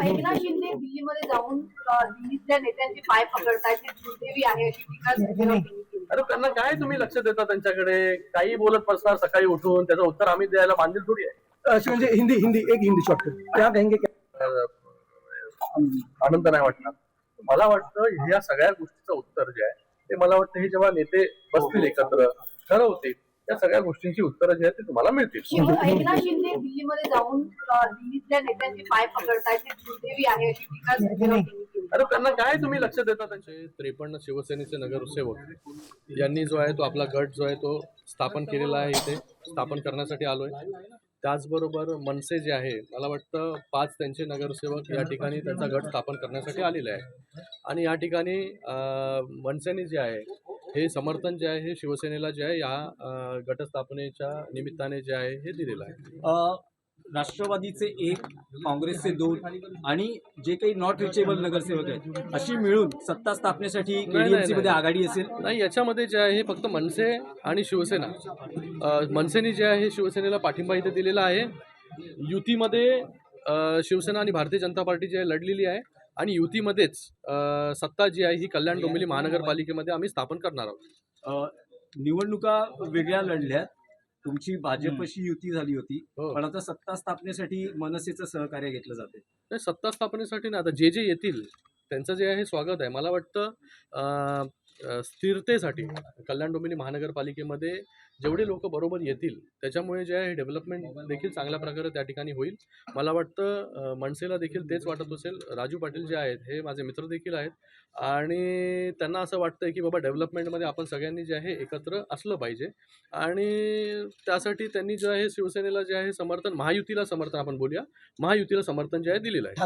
एकनाथ शिंदे दिल्लीमध्ये जाऊन दिल्लीतल्या नेत्यांचे पाय पकडतायत, ते दुर्दैवी आहे अशी टीका त्यांनी केली. अरे त्यांना काय तुम्ही लक्ष देता त्यांच्याकडे? काही बोलत बसणार सकाळी उठून, त्याचं उत्तर आम्ही द्यायला बांधील थोडी आहे. म्हणजे हिंदी शॉर्टकट क्या कहेंगे क्या? आनंद नाही वाटणार. मला वाटतं या सगळ्या गोष्टीचं उत्तर जे आहे ते मला वाटतं हे जेव्हा नेते बसतील एकत्र ठरवतील त्या सगळ्या गोष्टींची उत्तरं जे आहेत ते तुम्हाला मिळतील. एकनाथ शिंदे दिल्लीमध्ये जाऊन दिल्लीतल्या नेत्यांचे पाय पकडतायत, ते दुर्दैवी आहे अशी टीका त्यांनी केली. अरे त्यांना काय तुम्ही लक्ष देता त्यांचे? 53 शिवसेनेचे नगरसेवक यांनी जो आहे तो आपला गट जो आहे तो स्थापन केलेला आहे, इथे स्थापन करण्यासाठी आलोय. त्याचबरोबर मनसे जे आहे, मला वाटतं 5 त्यांचे नगरसेवक या ठिकाणी त्यांचा गट स्थापन करण्यासाठी आलेले आहे. आणि या ठिकाणी मनसेने जे आहे हे समर्थन जे आहे हे शिवसेनेला जे आहे या गटस्थापनेच्या निमित्ताने जे आहे हे दिलेलं आहे. राष्ट्रवादीचे 1, काँग्रेसचे 2 आणि जे काही नॉट रिचेबल नगरसेवक आहेत अशी मिळून सत्ता स्थापनेसाठी केडीएमसी मध्ये आघाडी असेल. नाही, याच्यामध्ये जे आहे हे फक्त मनसे आणि शिवसेना. मनसेने जे आहे शिवसेनेला पाठिंबा इथे दिलेला आहे. युतीमध्ये शिवसेना आणि भारतीय जनता पार्टी जी आहे लढलेली आहे आणि युतीमध्येच सत्ता जी आहे ही कल्याण डोंबिवली महानगरपालिकेमध्ये आम्ही स्थापन करणार आहोत. निवडणुका वेगळ्या लढल्यात, तुमची भाजपशी युती झाली होती, हो. पण आता सत्ता स्थापनेसाठी मनसेचं सहकार्य घेतलं जाते. नाही, सत्ता स्थापनेसाठी ना आता जे येतील त्यांचं जे आहे स्वागत आहे. मला वाटतं स्थिरतेसाठी कल्याण डोंबिवली महानगरपालिकेमध्ये जेवढे लोक बरोबर येतील त्याच्यामुळे जे आहे डेव्हलपमेंट देखील चांगल्या प्रकारे त्या ठिकाणी होईल. मला वाटतं मनसेला देखील तेच वाटत असेल. राजू पाटील जे आहेत हे माझे मित्र देखील आहेत आणि त्यांना असं वाटतं की बाबा डेव्हलपमेंटमध्ये आपण सगळ्यांनी जे आहे एकत्र असलं पाहिजे आणि त्यासाठी त्यांनी जे आहे शिवसेनेला जे आहे समर्थन, महायुतीला समर्थन आपण बोलूया, महायुतीला समर्थन जे आहे दिलेलं आहे.